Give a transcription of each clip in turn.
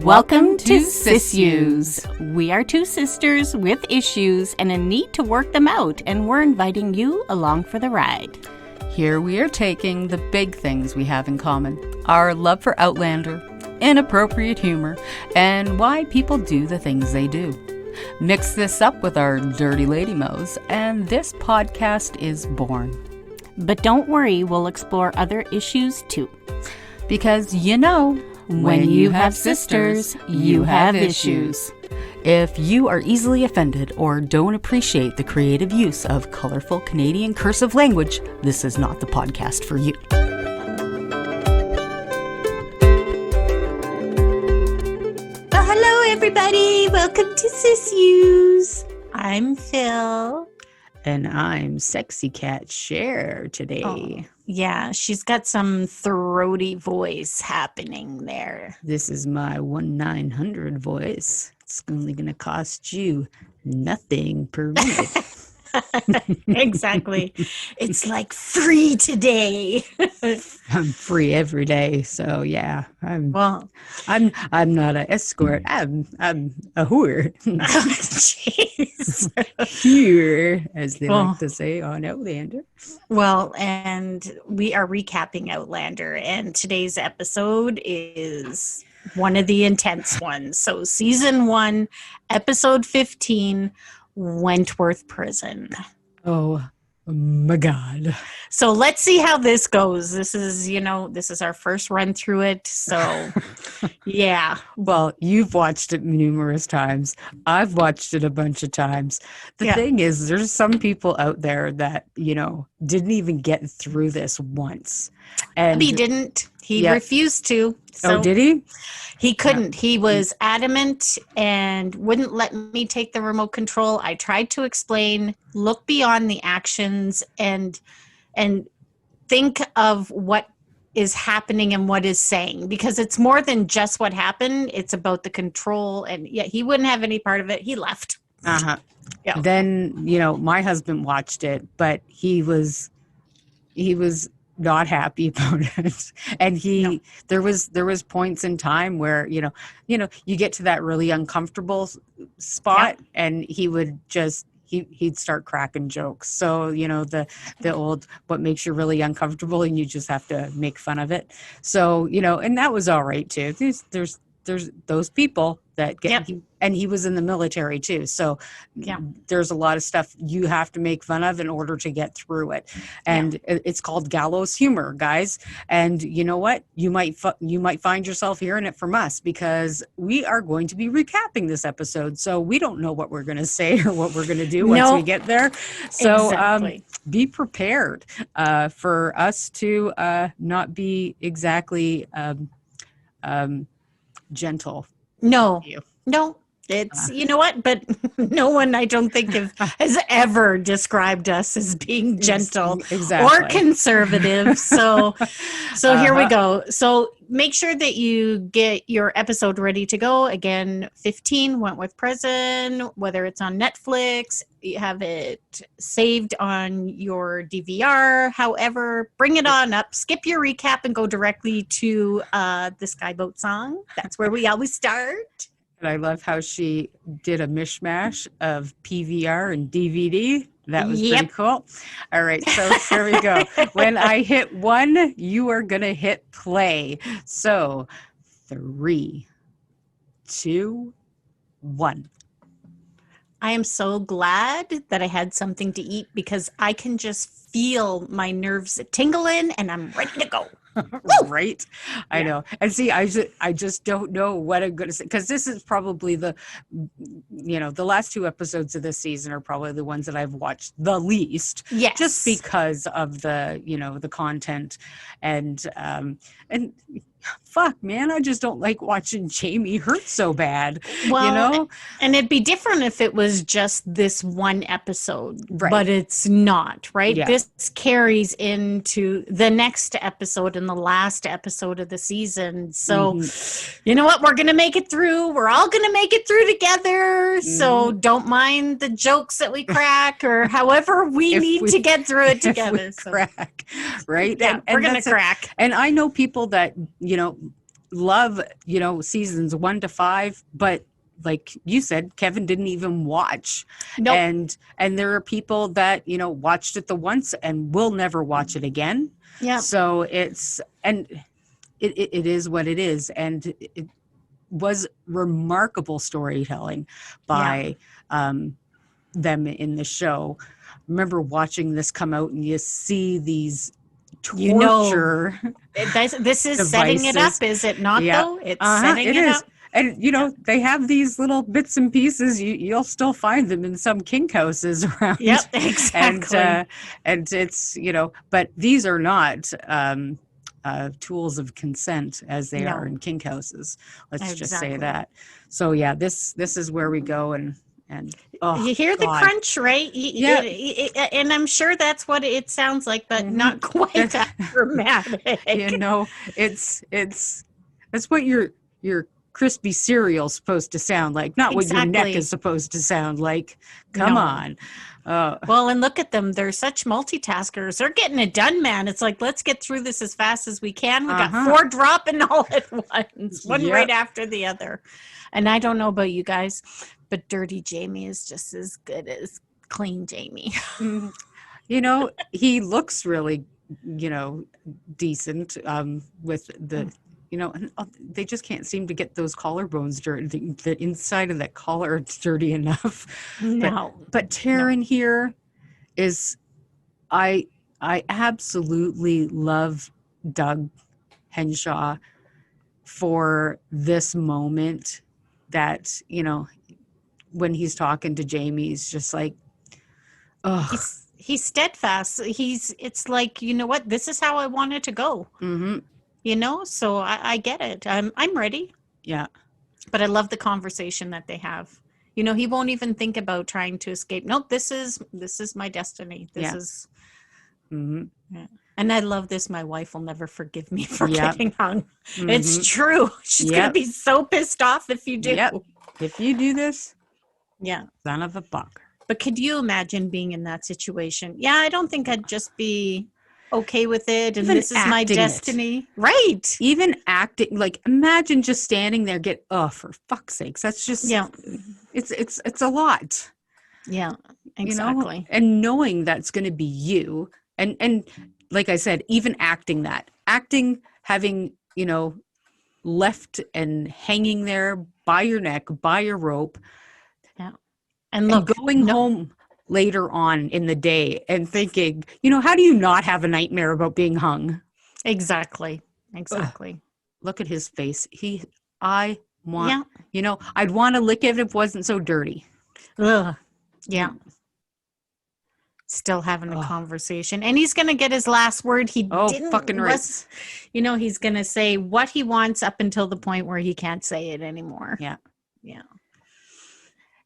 Welcome to SIssues. We are two sisters with issues and a need to work them out, and we're inviting you along for the ride. Here we are taking the big things we have in common. Our love for Outlander, inappropriate humor, and why people do the things they do. Mix this up with our dirty lady mo's, and this podcast is born. But don't worry, we'll explore other issues too. Because you know, when you have sisters, you have issues. If you are easily offended or don't appreciate the creative use of colorful Canadian cursive language, this is not the podcast for you. Oh, hello, everybody. Welcome to SIssues. I'm Phil. And I'm Sexy Cat Cher today. Oh, yeah, she's got some throaty voice happening there. This is my 1-900 voice. It's only going to cost you nothing per minute. Exactly. It's like free today. I'm free every day, so yeah. I'm not an escort. I'm a whore. Jeez. Here, as they like to say on Outlander. Well, and we are recapping Outlander, and today's episode is one of the intense ones. So season 1, episode 15, Wentworth Prison. Oh my God. So let's see how this goes. This is our first run through it. So yeah. Well, you've watched it numerous times. I've watched it a bunch of times. The thing is, there's some people out there that, didn't even get through this once. And he didn't. He refused to. So did he? He couldn't. He was adamant and wouldn't let me take the remote control. I tried to explain, look beyond the actions and think of what is happening and what is saying, because it's more than just what happened. It's about the control, and he wouldn't have any part of it. He left. Uh-huh. Yeah. Then, my husband watched it, but he was not happy about it. And there was points in time where, you get to that really uncomfortable spot, and he would just, he'd start cracking jokes. So, the old, what makes you really uncomfortable, and you just have to make fun of it. So, and that was all right too. There's those people that get, and he was in the military too. So there's a lot of stuff you have to make fun of in order to get through it. And it's called Gallows Humour, guys. And you know what? You might find yourself hearing it from us, because we are going to be recapping this episode. So we don't know what we're going to say or what we're going to do once we get there. So be prepared for us to not be exactly gentle. No. It's, you know what? But no one, I don't think, has ever described us as being gentle or conservative. So here we go. So make sure that you get your episode ready to go. Again, 15, Wentworth Prison, whether it's on Netflix, you have it saved on your DVR. However, bring it on up, skip your recap, and go directly to the Skyboat song. That's where we always start. And I love how she did a mishmash of PVR and DVD. That was pretty cool. All right, so here we go. When I hit 1, you are going to hit play. So 3, 2, 1. I am so glad that I had something to eat, because I can just feel my nerves tingling and I'm ready to go. Right? I know. And see, I just don't know what I'm going to say, because this is probably the last 2 episodes of this season are probably the ones that I've watched the least. Yes. Just because of the, the content and fuck, man, I just don't like watching Jamie hurt so bad. Well, and it'd be different if it was just this one episode, right? But it's not, right? Yeah. This carries into the next episode and the last episode of the season. So, you know what? We're going to make it through. We're all going to make it through together. So don't mind the jokes that we crack, or however we need to get through it together. Crack, right? Yeah, we're going to crack. And I know people that, love, seasons 1 to 5, but like you said, Kevin didn't even watch. Nope. And there are people that, watched it the once and will never watch it again. Yeah. So it is what it is. And it was remarkable storytelling by them in the show. Remember watching this come out and you see these torture. This is setting it up, is it not, though? It's setting it up. And, they have these little bits and pieces. You'll still find them in some kink houses around. Yep, exactly. And it's, but these are not tools of consent as they are in kink houses. Let's just say that. So, yeah, this is where we go. And you hear the crunch, right? And I'm sure that's what it sounds like, but not quite that dramatic. It's what your crispy cereal's supposed to sound like, not what your neck is supposed to sound like. Come on. Well, and look at them. They're such multitaskers. They're getting it done, man. It's like, let's get through this as fast as we can. We got 4 dropping all at once, one right after the other. And I don't know about you guys, but Dirty Jamie is just as good as Clean Jamie. He looks really, decent with the... and they just can't seem to get those collarbones dirty. The inside of that collar, it's dirty enough. No. But Taryn here is, I absolutely love Doug Henshaw for this moment that, when he's talking to Jamie, he's just like, oh. He's steadfast. It's like, you know what? This is how I want it to go. Mm-hmm. So I get it. I'm ready. Yeah. But I love the conversation that they have. He won't even think about trying to escape. Nope, this is my destiny. This is. Mm-hmm. Yeah. And I love this. My wife will never forgive me for getting hung. Mm-hmm. It's true. She's going to be so pissed off if you do. Yep. If you do this. Yeah. Son of a buck. But could you imagine being in that situation? Yeah, I don't think I'd just be okay with it, and even this is my destiny. Right. Even acting, like, imagine just standing there, for fuck's sakes. That's just, it's a lot. Yeah, exactly. And knowing that's going to be you. And like I said, even acting, having, left and hanging there by your neck, by your rope. Yeah. And look, going home later on in the day and thinking, how do you not have a nightmare about being hung? Exactly. Ugh. Look at his face. I'd want to lick it if it wasn't so dirty. Ugh. Yeah. Still having a conversation. And he's going to get his last word. He didn't. Fucking right. He's going to say what he wants up until the point where he can't say it anymore. Yeah. Yeah.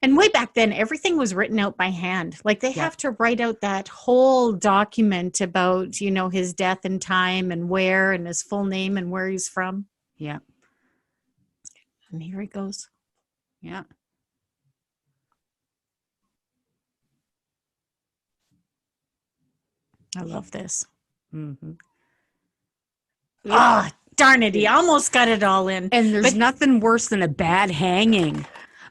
And way back then, everything was written out by hand. Like they have to write out that whole document about, his death and time and where and his full name and where he's from. Yeah. And here he goes. Yeah. I love this. Mm-hmm. Oh, darn it. He almost got it all in. And there's nothing worse than a bad hanging.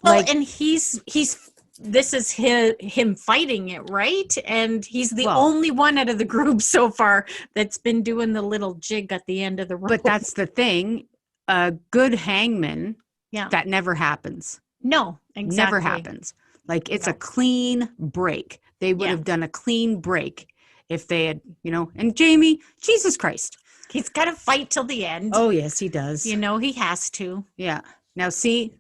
Well, and this is him fighting it, right? And he's the only one out of the group so far that's been doing the little jig at the end of the rope. But that's the thing. A good hangman, that never happens. No, exactly. Never happens. Like, it's a clean break. They would have done a clean break if they had, and Jamie, Jesus Christ. He's got to fight till the end. Oh, yes, he does. He has to. Yeah. Now, see.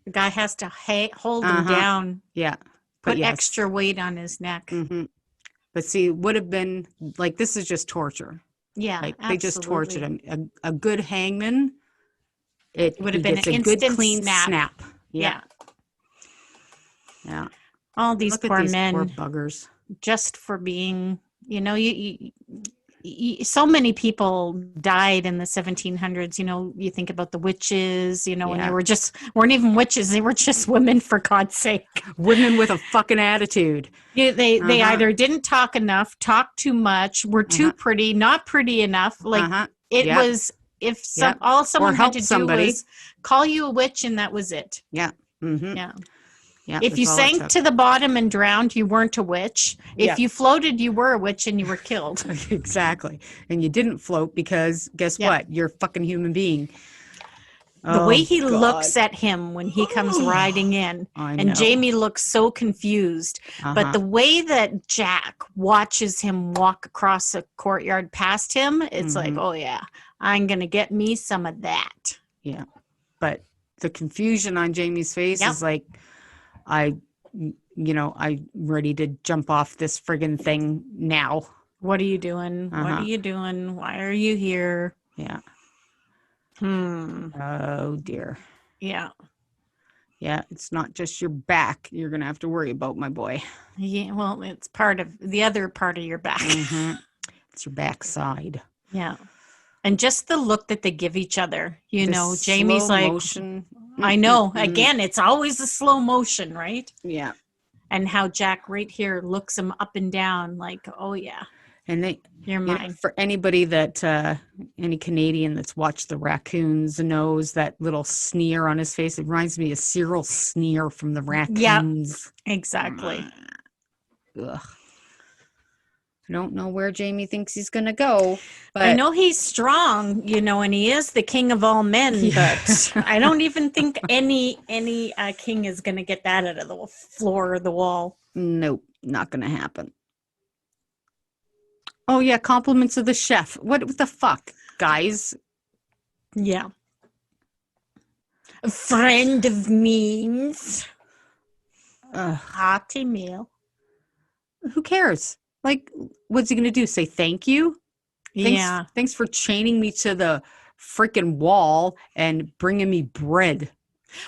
The guy has to hold him down. Yeah. Put extra weight on his neck. Mm-hmm. But see, would have been, like, this is just torture. Yeah, like, they just tortured him. A good hangman, it would have been an instant good, clean snap. Yeah. Yeah. All these poor men. Poor buggers. Just for being, so many people died in the 1700s. You think about the witches, and they weren't even witches. They were just women, for God's sake. Women with a fucking attitude. They either didn't talk enough, talked too much, were too pretty, not pretty enough. Like it all someone had to do somebody. was call you a witch and that was it. Yeah. Mm-hmm. Yeah. Yeah. If you sank to the bottom and drowned, you weren't a witch. If you floated, you were a witch and you were killed. Exactly. And you didn't float because guess what? You're a fucking human being. The way he looks at him when he comes riding in, and Jamie looks so confused. But the way that Jack watches him walk across the courtyard past him, it's like, oh yeah, I'm going to get me some of that. Yeah. But the confusion on Jamie's face is like, I'm ready to jump off this friggin' thing now. What are you doing? What are you doing? Why are you here? Yeah. Oh dear. Yeah. Yeah, it's not just your back you're going to have to worry about, my boy. Yeah, well, it's part of the other part of your back. It's your backside. Yeah. And just the look that they give each other, Jamie's like, motion. I know. Again, it's always a slow motion, right? Yeah. And how Jack right here looks him up and down like, oh yeah. And you're mine. For anybody that any Canadian that's watched the Raccoons knows that little sneer on his face. It reminds me of Cyril's sneer from the Raccoons. Yeah, exactly. Ugh. I don't know where Jamie thinks he's gonna go, but I know he's strong, and he is the king of all men. But I don't even think any king is gonna get that out of the floor or the wall. Nope, not gonna happen. Oh yeah, compliments of the chef. What the fuck, guys? Yeah. A friend of means. Hearty meal. Who cares? Like, what's he going to do? Say thank you? Thanks for chaining me to the freaking wall and bringing me bread.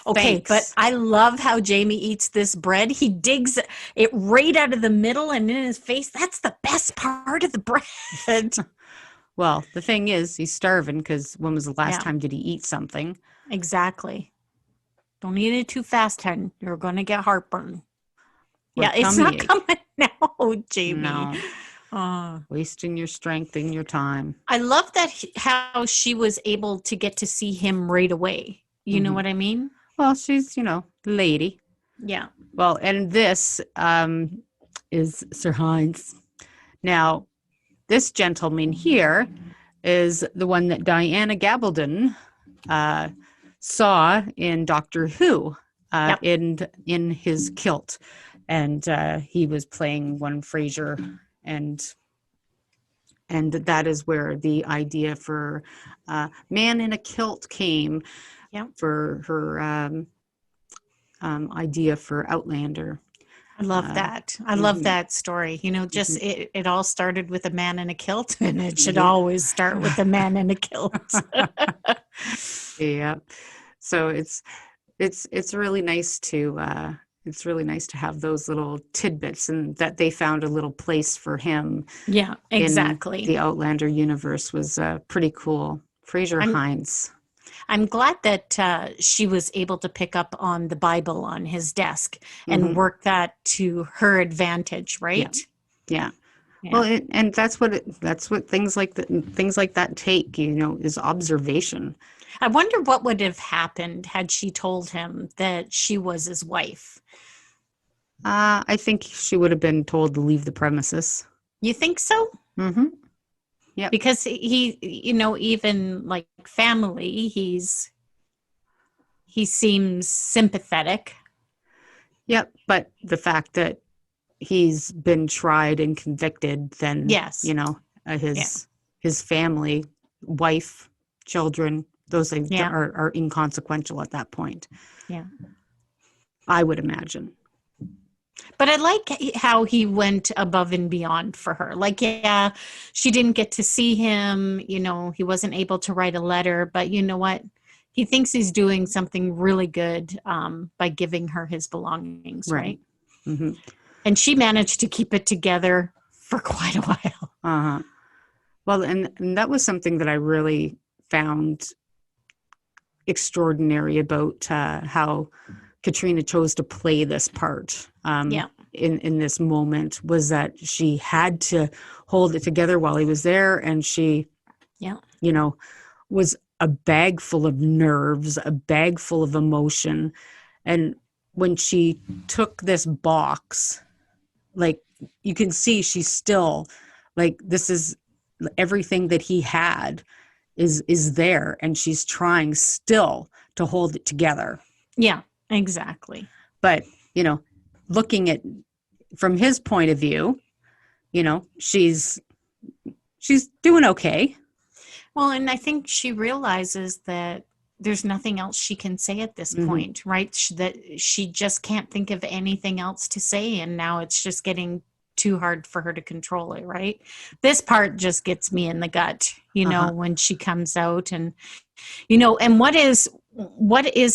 Okay, thanks. But I love how Jamie eats this bread. He digs it right out of the middle and in his face. That's the best part of the bread. Well, the thing is, he's starving because when was the last time did he eat something? Exactly. Don't eat it too fast, hun. You're going to get heartburn. It's not coming now, Jamie. No. Wasting your strength and your time. I love that how she was able to get to see him right away. You know what I mean? Well, she's, lady. Yeah. Well, and this is Sir Heinz. Now, this gentleman here is the one that Diana Gabaldon saw in Doctor Who in his kilt. And he was playing one Frasier, and that is where the idea for Man in a Kilt came. For her idea for Outlander. I love that. I love that story. Just it all started with a man in a kilt, and it should always start with a man in a kilt. Yeah. So it's really nice to have those little tidbits, and that they found a little place for him. Yeah, exactly. In the Outlander universe was pretty cool. Fraser Hines. I'm glad that she was able to pick up on the Bible on his desk and work that to her advantage, right? Yeah. Well, and that's what things like that take, is observation. I wonder what would have happened had she told him that she was his wife. I think she would have been told to leave the premises. You think so? Mm-hmm. Yeah. Because he, even like family, he seems sympathetic. Yep. But the fact that he's been tried and convicted, then, his family, wife, children, those things are inconsequential at that point. Yeah. I would imagine. But I like how he went above and beyond for her. Like, she didn't get to see him. He wasn't able to write a letter. But you know what? He thinks he's doing something really good by giving her his belongings, right? Mm-hmm. And she managed to keep it together for quite a while. Uh-huh. Well, and that was something that I really found extraordinary about how Katrina chose to play this part in this moment, was that she had to hold it together while he was there, and she was a bag full of nerves, a bag full of emotion. And when she took this box, like, you can see she's still like, this is everything that he had is there, and she's trying still to hold it together. Yeah, exactly. But, looking at from his point of view, she's doing okay. Well, and I think she realizes that there's nothing else she can say at this point, right? That she just can't think of anything else to say. And now it's just getting too hard for her to control it, right? This part just gets me in the gut, when she comes out and, and what is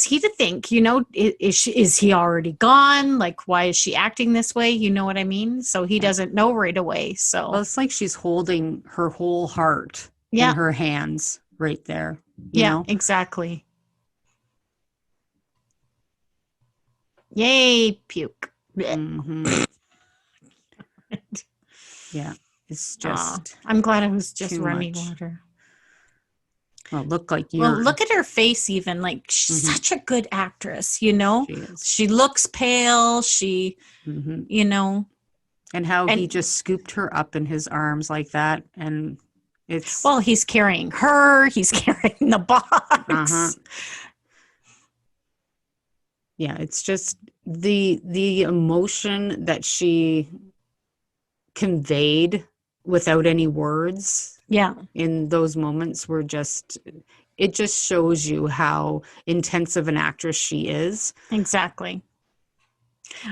he to think, is he already gone? Like, why is she acting this way? You know what I mean? So he doesn't know right away. So well, it's like she's holding her whole heart in her hands right there. You know? Exactly. Yay, puke. Mm-hmm. Yeah, it's just. I'm glad it was just running water. Well, look like you. Well, look at her face. Even like she's such a good actress. She looks pale. She, and how he just scooped her up in his arms like that, and it's. Well, he's carrying her. He's carrying the box. Yeah, it's just the emotion that she conveyed without any words. Yeah. In those moments were it just shows you how intense of an actress she is. Exactly.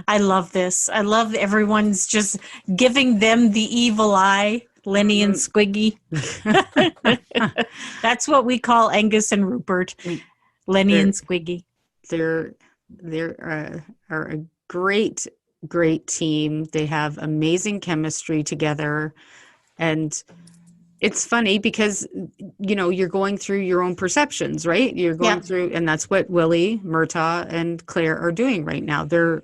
I love this. I love everyone's just giving them the evil eye, Lenny and Squiggy. That's what we call Angus and Rupert, Lenny and Squiggy. They're a great team. They have amazing chemistry together, and it's funny because you're going through your own perceptions, right? You're going through, and that's what Willie, Murtaugh, and Claire are doing right now. They're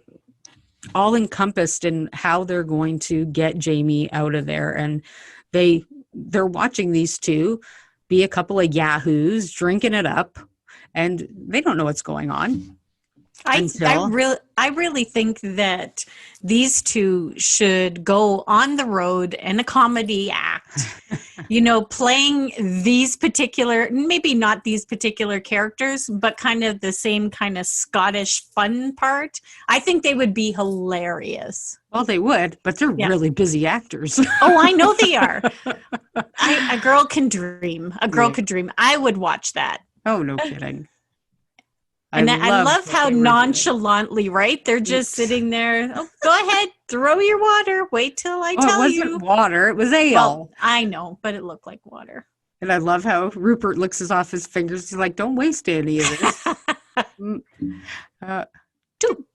all encompassed in how they're going to get Jamie out of there, and they're watching these two be a couple of yahoos drinking it up, and they don't know what's going on. I really think that these two should go on the road in a comedy act, playing these particular, maybe not these particular characters, but kind of the same kind of Scottish fun part. I think they would be hilarious. Well, they would, but they're really busy actors. Oh, I know they are. A girl can dream. A girl could dream. I would watch that. Oh, no kidding. And I love how nonchalantly, right? They're just sitting there. Oh, go ahead, throw your water. Wait till I tell you. It wasn't water. It was ale. Well, I know, but it looked like water. And I love how Rupert licks off his fingers. He's like, don't waste any of this. Two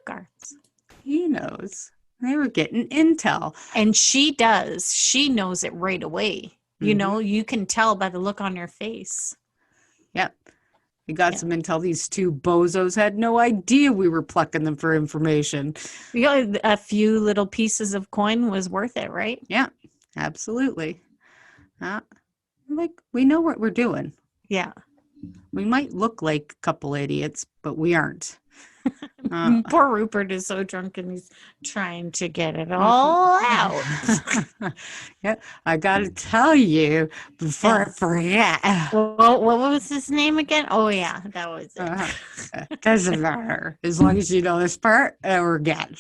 guards. He knows. They were getting intel. And she does. She knows it right away. You can tell by the look on her face. Yep. We got some intel. These two bozos had no idea we were plucking them for information. A few little pieces of coin was worth it, right? Yeah, absolutely. We know what we're doing. Yeah. We might look like a couple idiots, but we aren't. Poor Rupert is so drunk and he's trying to get it all out. Yeah, I gotta tell you before I forget. Well, what was his name again? Oh yeah, that was it. Doesn't matter as long as you know this part. We're good.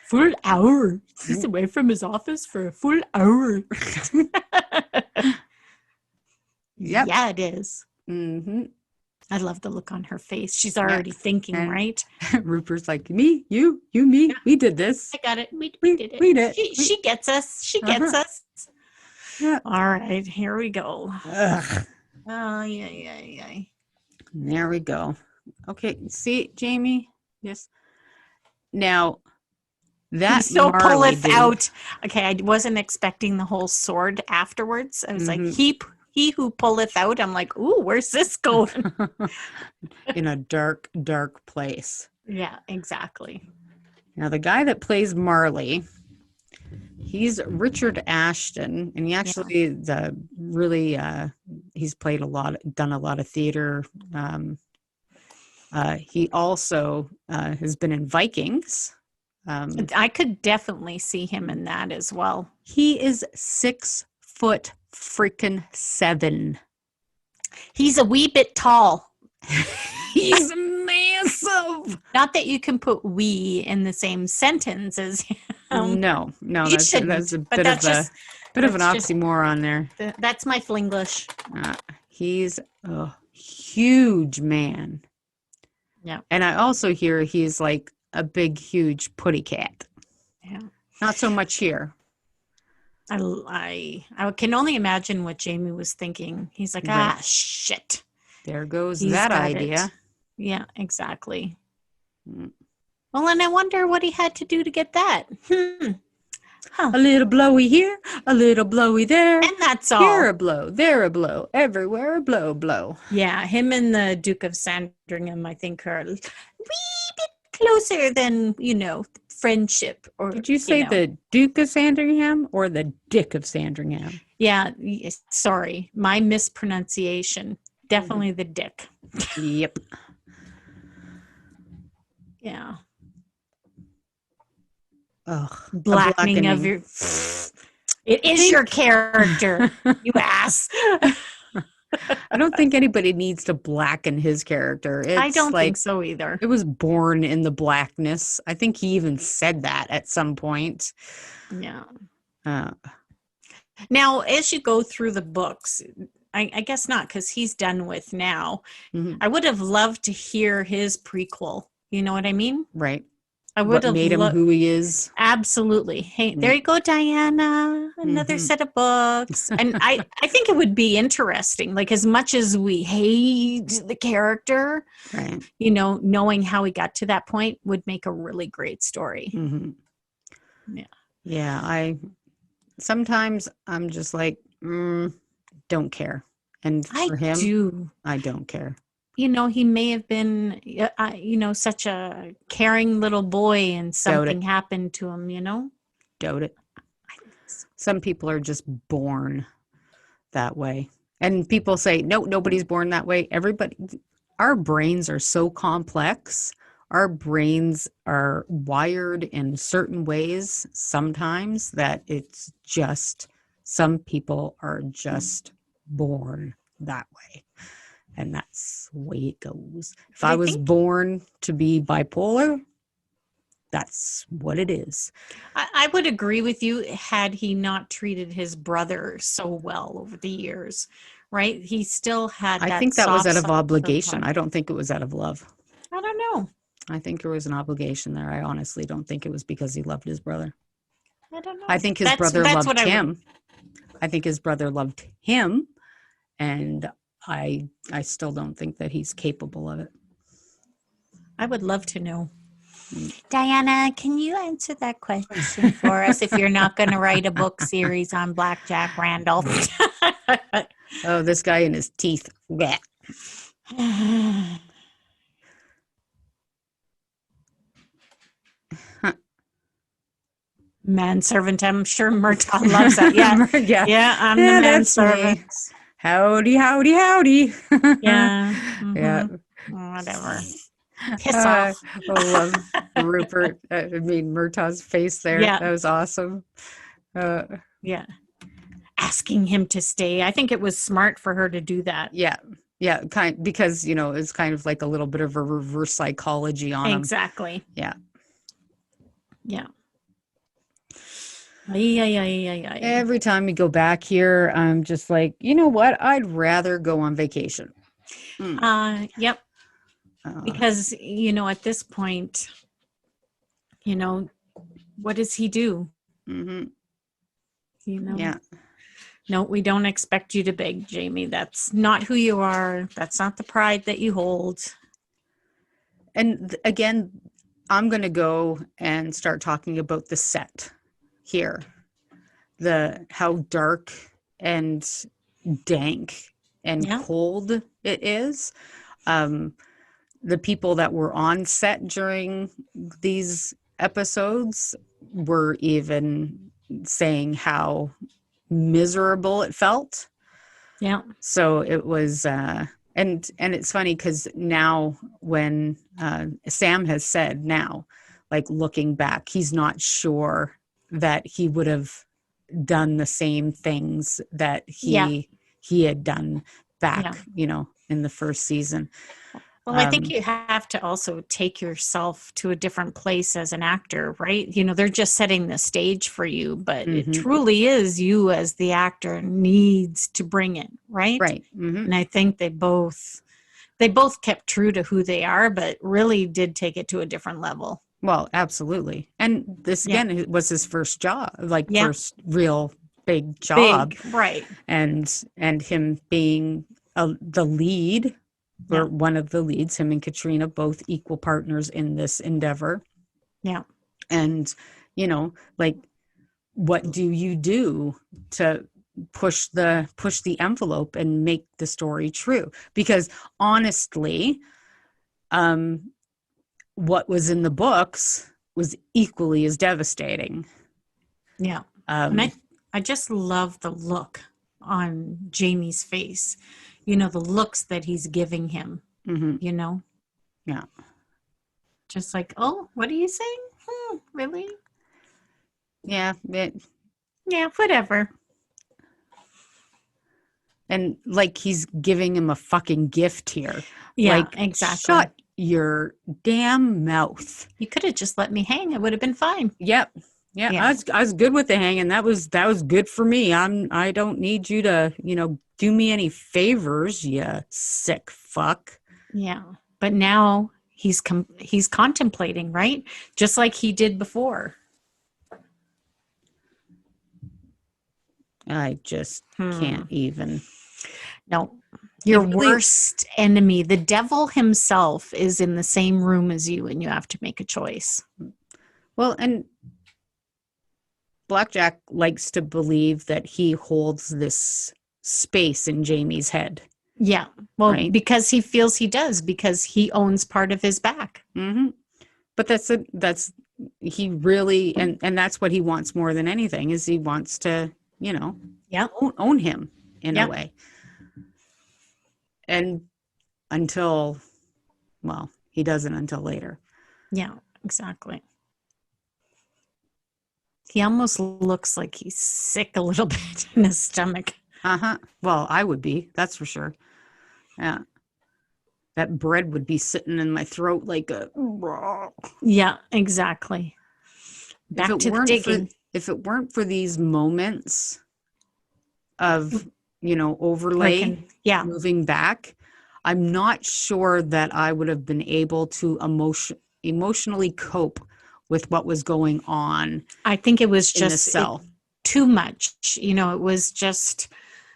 Full hour. He's away from his office for a full hour. Yep. Yeah, it is. Mm-hmm. I love the look on her face. She's already thinking, right? Rupert's like, me, you, me. Yeah. We did this. I got it. We did it. We did. She gets us. She gets us. Yeah. All right, here we go. Ugh. Oh, yeah. There we go. Okay, see, Jamie? Yes. Now, that so Marley pulleth dude, out. Okay, I wasn't expecting the whole sword afterwards. I was like, he who pulleth out. I'm like, ooh, where's this going? In a dark, dark place. Yeah, exactly. Now, the guy that plays Marley, he's Richard Ashton, and he actually is a really He's played done a lot of theater. He also has been in Vikings. I could definitely see him in that as well. He is 6'7". He's a wee bit tall. He's massive. Not that you can put "we" in the same sentence as him. No, that's a bit of an oxymoron there. That's my Flinglish. He's a huge man. Yeah. And I also hear he's like a big, huge putty cat. Yeah. Not so much here. I can only imagine what Jamie was thinking. He's like, Right. Shit. There goes that idea. Yeah, exactly. Well, and I wonder what he had to do to get that. Huh. A little blowy here, a little blowy there. And that's all. Here a blow, there a blow, everywhere a blow, blow. Yeah, him and the Duke of Sandringham, I think, are a wee bit closer than, friendship. Or did you say the Duke of Sandringham or the Dick of Sandringham? Yeah, sorry, my mispronunciation. Definitely the Dick. Yep. Yeah. Ugh, blackening of your. It is your character, you ass. I don't think anybody needs to blacken his character. I don't think so either. It was born in the blackness. I think he even said that at some point. Yeah. Now, as you go through the books, I guess not, because he's done with now. Mm-hmm. I would have loved to hear his prequel. You know what I mean? Right. I would have made him who he is. Absolutely. Hey, there you go, Diana. Another set of books. And I think it would be interesting. Like, as much as we hate the character, right? Knowing how he got to that point would make a really great story. Mm-hmm. Yeah. Yeah. Sometimes I'm just like, don't care. And for him, I don't care. He may have been, such a caring little boy and something happened to him, Doubt it. Some people are just born that way. And people say, no, nobody's born that way. Our brains are so complex. Our brains are wired in certain ways sometimes that it's just, some people are just born that way. And that's the way it goes. If I was born to be bipolar, that's what it is. I would agree with you had he not treated his brother so well over the years, right? He still had that. I think that was out of obligation. I don't think it was out of love. I don't know. I think there was an obligation there. I honestly don't think it was because he loved his brother. I don't know. I think his brother loved him. I think his brother loved him. And I still don't think that he's capable of it. I would love to know. Diana, can you answer that question for us if you're not going to write a book series on Blackjack Randall? Oh, this guy and his teeth. Manservant, I'm sure Murtaugh loves that. Yeah, yeah, I'm the manservant. Howdy, howdy, howdy. Yeah. Mm-hmm. Yeah. Whatever. Piss off. I love Rupert. Murtaugh's face there. Yeah. That was awesome. Yeah. Asking him to stay. I think it was smart for her to do that. Yeah. Yeah. Because, it's kind of like a little bit of a reverse psychology on him. Exactly. Yeah. Yeah. Every time we go back here, I'm just like, you know what? I'd rather go on vacation. Yep. Because, at this point, what does he do? Mm-hmm. Yeah. No, we don't expect you to beg, Jamie. That's not who you are. That's not the pride that you hold. And again, I'm going to go and start talking about the set here, how dark and dank and cold it is. The people that were on set during these episodes were even saying how miserable it felt. Yeah. So it was, and it's funny because now when Sam has said now, like looking back, he's not sure that he would have done the same things that he had done back, in the first season. Well, I think you have to also take yourself to a different place as an actor, right? They're just setting the stage for you, but it truly is you as the actor needs to bring it, right? Right. And I think they both kept true to who they are, but really did take it to a different level. Well, absolutely. And this again was his first job, first real big job. Big, right. And him being the lead, or one of the leads, him and Katrina, both equal partners in this endeavor. Yeah. And, what do you do to push the envelope and make the story true? Because honestly, what was in the books was equally as devastating. Yeah. And I just love the look on Jamie's face, the looks that he's giving him, Yeah. Just like, oh, what are you saying? Really? Yeah. Yeah, whatever. And he's giving him a fucking gift here. Yeah, exactly. Shut your damn mouth. You could have just let me hang. It would have been fine. Yep. Yeah. I was good with the hanging. That was good for me. I don't need you to, do me any favors, you sick fuck. Yeah. But now he's contemplating, right? Just like he did before. I just can't even. No. Your worst enemy, the devil himself, is in the same room as you, and you have to make a choice. Well, and Blackjack likes to believe that he holds this space in Jamie's head. Yeah. Well, because he feels he does, because he owns part of his back. Mm-hmm. But that's he really, and that's what he wants more than anything, is he wants to, own him in a way. And until, well, he doesn't until later. Yeah, exactly. He almost looks like he's sick a little bit in his stomach. Uh-huh. Well, I would be, that's for sure. Yeah. That bread would be sitting in my throat like a... Yeah, exactly. Back to the digging. If it weren't for these moments of, overlay, moving back, I'm not sure that I would have been able to emotionally cope with what was going on. I think it was just too much. It was just,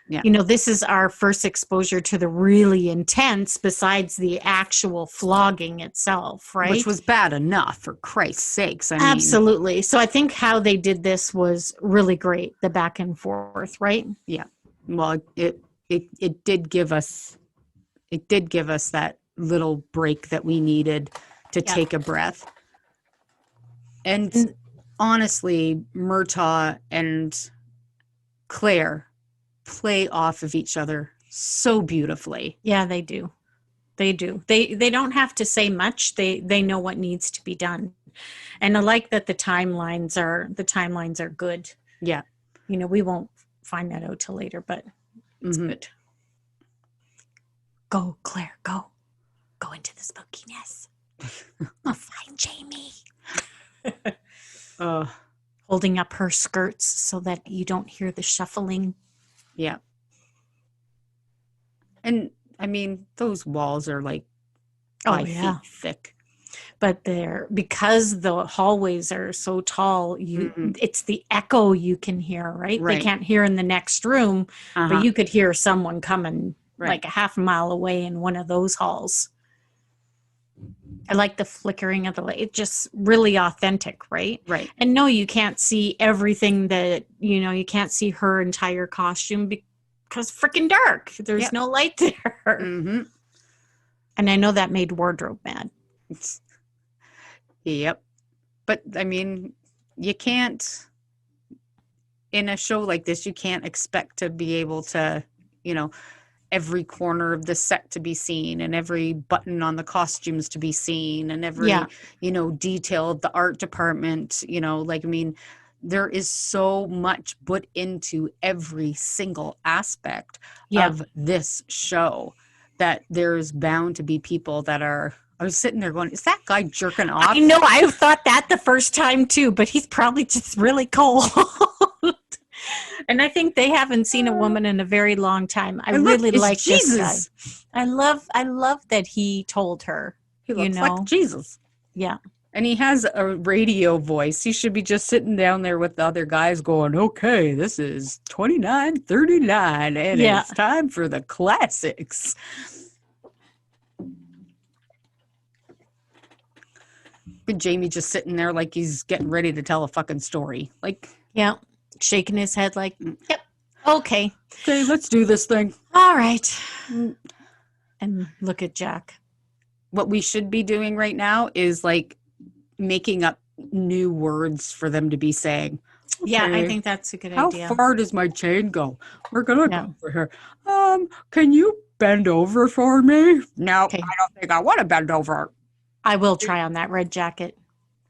this is our first exposure to the really intense, besides the actual flogging itself, right? Which was bad enough, for Christ's sakes. I mean, absolutely. So I think how they did this was really great, the back and forth, right? Yeah. Well, it did give us that little break that we needed to take a breath. And honestly, Murtaugh and Claire play off of each other so beautifully. Yeah, they do. They do. They don't have to say much. They know what needs to be done. And I like that the timelines are good. Yeah. We won't find that out till later, but it's good. Go, Claire, go. Go into the spookiness. I'll find Jamie. Holding up her skirts so that you don't hear the shuffling. Yeah. And I mean, those walls are like 5 feet thick. But because the hallways are so tall, it's the echo you can hear, right? They can't hear in the next room, but you could hear someone coming like a half a mile away in one of those halls. I like the flickering of the light. It's just really authentic, right? Right. And no, you can't see everything that, you can't see her entire costume because freaking dark. There's no light there. Mm-hmm. And I know that made wardrobe mad. Yep. But I mean, you can't, in a show like this, you can't expect to be able to, every corner of the set to be seen and every button on the costumes to be seen and every, detail of the art department, there is so much put into every single aspect of this show that there's bound to be people that are, I was sitting there going, is that guy jerking off? I know, I thought that the first time too, but he's probably just really cold. And I think they haven't seen a woman in a very long time. I really like this guy. I love that he told her. He looks like Jesus. Yeah. And he has a radio voice. He should be just sitting down there with the other guys going, okay, this is 29:39 and it's time for the classics. But Jamie just sitting there like he's getting ready to tell a fucking story. Like, yeah. Shaking his head like, yep, okay, let's do this thing. All right. And look at Jack. What we should be doing right now is like making up new words for them to be saying. Okay, yeah, I think that's a good idea. How far does my chain go? We're gonna go for here. Can you bend over for me? No, I don't think I want to bend over. I will try on that red jacket.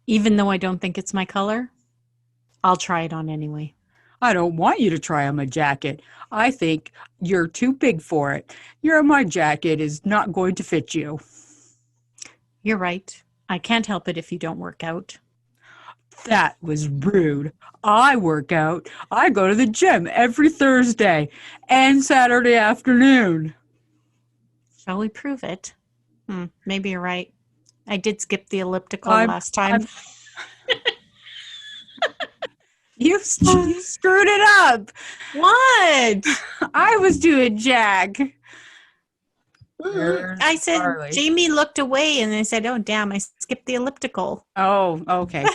Even though I don't think it's my color, I'll try it on anyway. I don't want you to try on my jacket. I think you're too big for it. My jacket is not going to fit you. You're right. I can't help it if you don't work out. That was rude. I work out. I go to the gym every Thursday and Saturday afternoon. Shall we prove it? Maybe you're right. I did skip the elliptical last time. You screwed it up. What? I was doing Jack. I said, Charlie. Jamie looked away and I said, oh, damn, I skipped the elliptical. Oh, okay.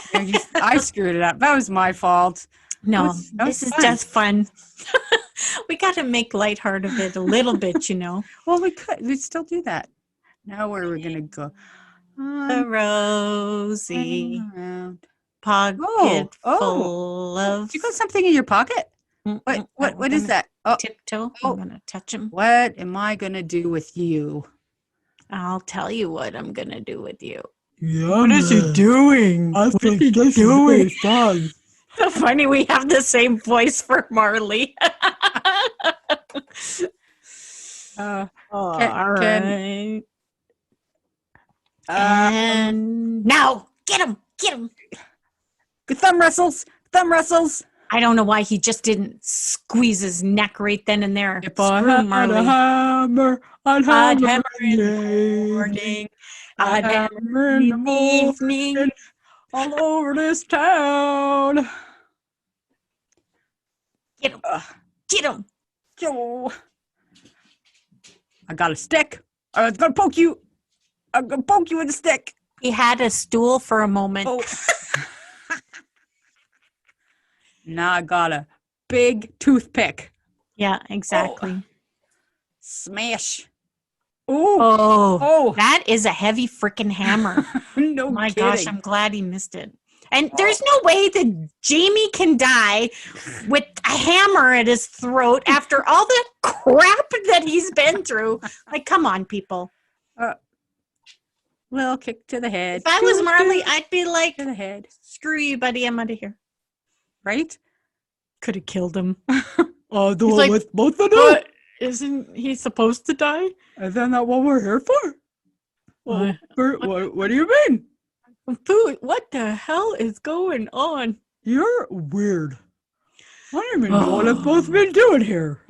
I screwed it up. That was my fault. No, this is just fun. We got to make lighthearted of it a little bit, Well, we'd still do that. Now where are we going to go? The rosy pocket full of... Did you got something in your pocket? What is that? Tiptoe. I'm going to touch him. What am I going to do with you? I'll tell you what I'm going to do with you. Yeah, what is he doing? I think this is very fun. So funny we have the same voice for Marley. All right. And now, get him. Thumb wrestles. I don't know why he just didn't squeeze his neck right then and there. If I had a hammer, I'd hammer in the morning. I'd hammer in the evening. All over this town. Get him. Joe. I got a stick. I was going to poke you. I'm going to poke you with a stick. He had a stool for a moment. Oh. Now I got a big toothpick. Yeah, exactly. Oh. Smash. Ooh. Oh, that is a heavy freaking hammer. No My kidding. gosh, I'm glad he missed it. And there's no way that Jamie can die with a hammer at his throat after all the crap that he's been through. Like, come on, people. Little kick to the head. If I was Marley, I'd be like, to the head. Screw you, buddy. I'm out of here. Right? Could have killed him. Oh, the one with both of them? Isn't he supposed to die? Isn't that what we're here for? What do you mean? What the hell is going on? You're weird. I don't even know what I'm supposed to be doing here.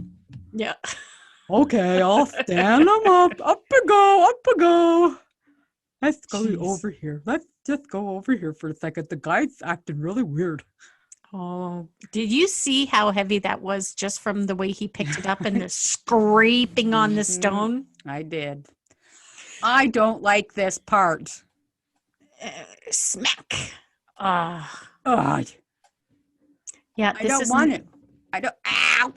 Yeah. Okay, I'll stand them up. Up we go. Let's go over here. Let's just go over here for a second. The guy's acting really weird. Oh, did you see how heavy that was just from the way he picked it up and the scraping on the stone? I did. I don't like this part. Smack. Yeah, I don't want it. I don't. Ow.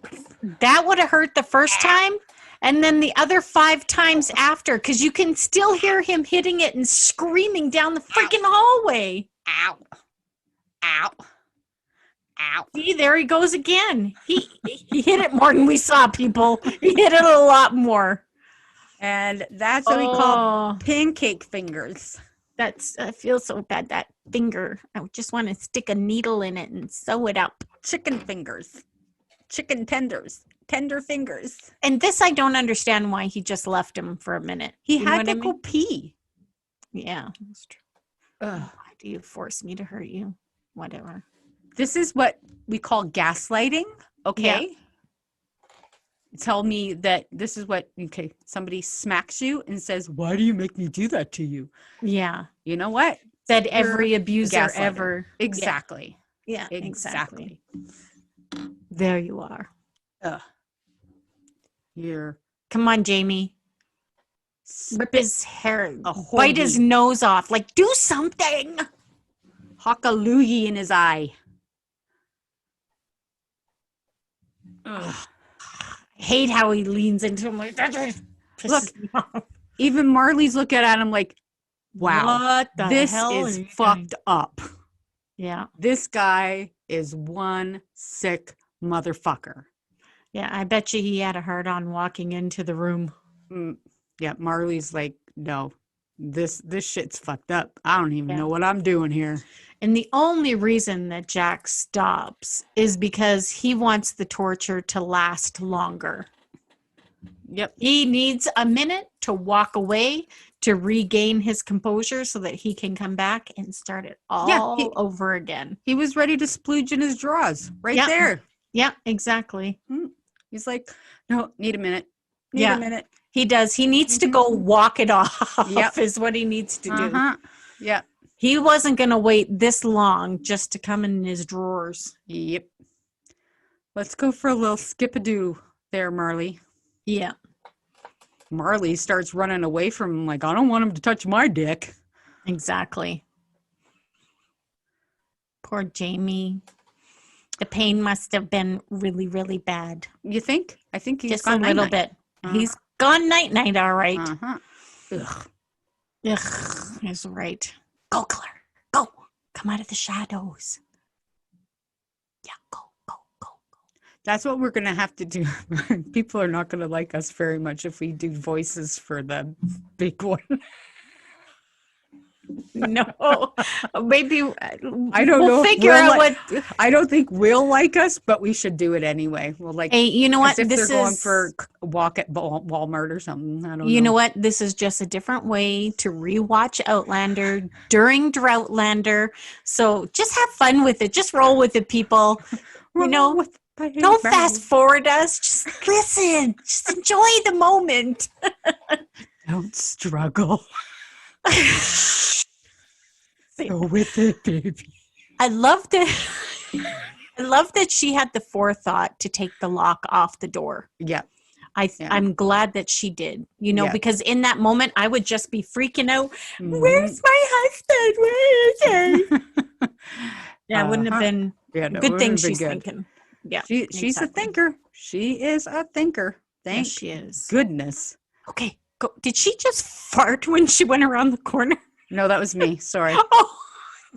That would have hurt the first time. And then the other 5 times after, because you can still hear him hitting it and screaming down the freaking hallway. Ow. Ow. See, there he goes again. He hit it more than we saw, people. He hit it a lot more. And that's what we call pancake fingers. I feel so bad. That finger. I just want to stick a needle in it and sew it up. Chicken fingers. Chicken tenders. Tender fingers. And this, I don't understand why he just left him for a minute. He had to go pee. Yeah, that's true. Why do you force me to hurt you? Whatever. This is what we call gaslighting. Okay. Yeah. Tell me that this is what, somebody smacks you and says, why do you make me do that to you? Yeah. You know what? Said every abuser ever. Exactly. Yeah, exactly. There you are. Come on, Jamie. Rip his hair. Bite his nose off. Like, do something. Hawk a loogie in his eye. Ugh. I hate how he leans into him like that. Look, even Marley's looking at him like, wow, this is fucked up. Yeah. This guy is one sick motherfucker. Yeah, I bet you he had a hard on walking into the room. Yeah, Marley's like, no, this shit's fucked up. I don't even know what I'm doing here. And the only reason that Jack stops is because he wants the torture to last longer. Yep. He needs a minute to walk away to regain his composure so that he can come back and start it all over again. He was ready to splooge in his drawers right there. Yeah, exactly. He's like, no, need a minute. Need a minute. He does. He needs to go walk it off is what he needs to do. Yeah. He wasn't going to wait this long just to come in his drawers. Yep. Let's go for a little skip-a-doo there, Marley. Yeah. Marley starts running away from him like, I don't want him to touch my dick. Exactly. Poor Jamie. The pain must have been really, really bad. You think? I think he's just gone a little bit. He's gone night-night, all right. Ugh. He's right. Go, Claire. Go. Come out of the shadows. Yeah, go. That's what we're going to have to do. People are not going to like us very much if we do voices for the big one. No, maybe I don't know. Figure out what. I don't think we'll like us, but we should do it anyway. We'll like. Hey, you know what? If they're going for a walk at Walmart or something. I don't know. You know what? This is just a different way to rewatch Outlander during Droughtlander. So just have fun with it. Just roll with it, people. Don't fast forward us. Just listen. Just enjoy the moment. Don't struggle. Go with it, baby. I love that she had the forethought to take the lock off the door. Yeah. I'm glad that she did, because in that moment I would just be freaking out. Where's my husband? Where is he? Yeah, it wouldn't have been good thing she's thinking. Yeah. She's a thinker. She is a thinker. Thank she is. Goodness. Okay. Go. Did she just fart when she went around the corner? No, that was me. Sorry. Oh.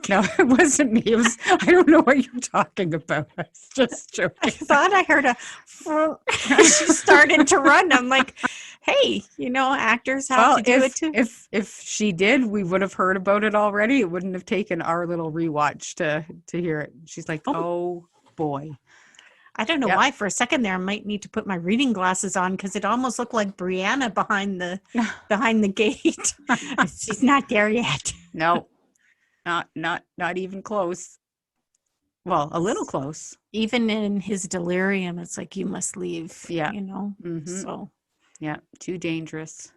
No, it wasn't me. It was. I don't know what you're talking about. I was just joking. I thought I heard she started to run. I'm like, hey, actors have to do it too. If she did, we would have heard about it already. It wouldn't have taken our little rewatch to hear it. She's like, oh boy. I don't know why. For a second there, I might need to put my reading glasses on because it almost looked like Brianna behind the gate. She's not there yet. No, not even close. Well, a little close. Even in his delirium, it's like you must leave. Yeah, So yeah, too dangerous.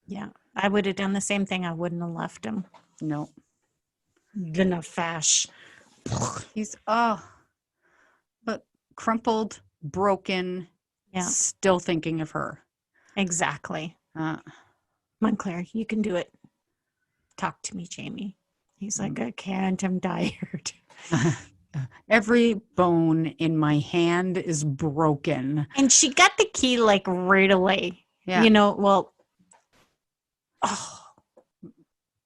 Yeah, I would have done the same thing. I wouldn't have left him. No, the fash. He's but crumpled, broken. Yeah, still thinking of her. Exactly. Come on, Claire, you can do it. Talk to me, Jamie. He's like, I can't. I'm tired. Every bone in my hand is broken. And she got the key like right away. Yeah.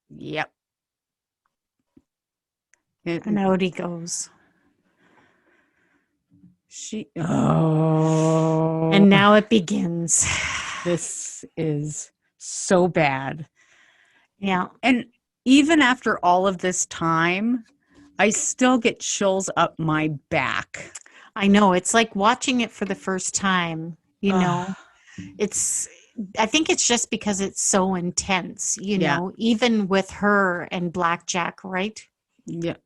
Yep. And out he goes. And now it begins. This is so bad. Yeah. And even after all of this time, I still get chills up my back. I know. It's like watching it for the first time, you know. I think it's just because it's so intense, you know, even with her and Blackjack, right? Yeah.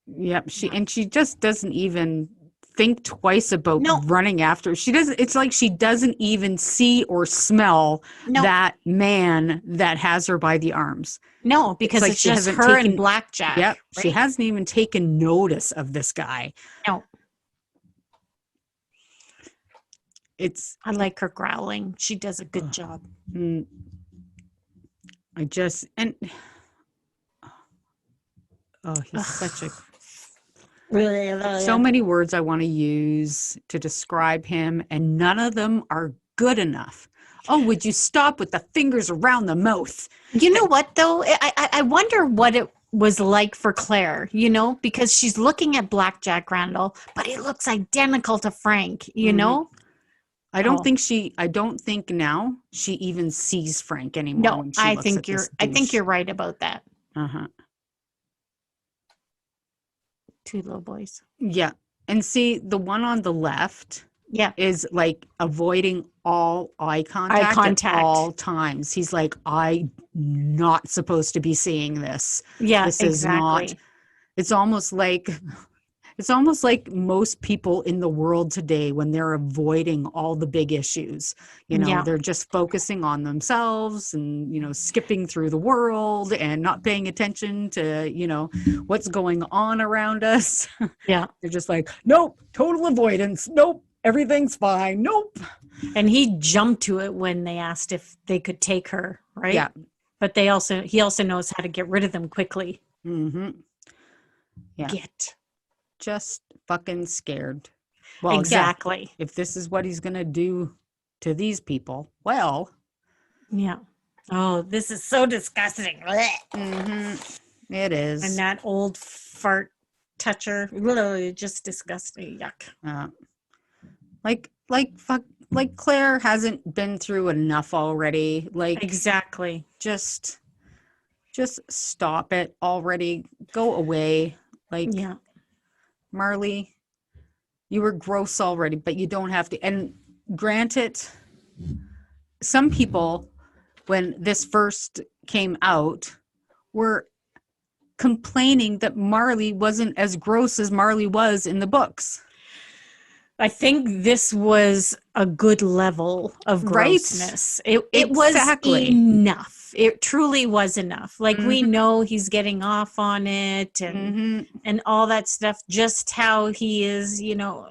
Yep. She just doesn't even think twice about running after. She doesn't. It's like she doesn't even see or smell that man that has her by the arms. No, because it's just her and Blackjack. Yep. Right? She hasn't even taken notice of this guy. No. I like her growling. She does a good job. He's such a so many words I want to use to describe him, and none of them are good enough. Oh, would you stop with the fingers around the mouth? You know what, though? I wonder what it was like for Claire, you know, because she's looking at Blackjack Randall, but he looks identical to Frank, you know? I don't think now she even sees Frank anymore. No, I think you're right about that. Two little boys. Yeah. And see, the one on the left is like avoiding all eye contact at all times. He's like, I'm not supposed to be seeing this. Yeah, this exactly. is not. It's almost like most people in the world today, when they're avoiding all the big issues, you know, they're just focusing on themselves and, you know, skipping through the world and not paying attention to, you know, what's going on around us. Yeah. They're just like, nope, total avoidance. Nope, everything's fine. Nope. And he jumped to it when they asked if they could take her, right? Yeah. But he also knows how to get rid of them quickly. Mm-hmm. Yeah. Just fucking scared. Well, exactly. Yeah, if this is what he's going to do to these people, well. Yeah. Oh, this is so disgusting. Mm-hmm. It is. And that old fart toucher, literally just disgusting. Yuck. Like Claire hasn't been through enough already. Like exactly. Just stop it already. Go away. Like Marley, you were gross already, but you don't have to. And granted, some people, when this first came out, were complaining that Marley wasn't as gross as Marley was in the books. I think this was a good level of grossness. Right? It was enough. It truly was enough. Like we know he's getting off on it and all that stuff, just how he is, you know.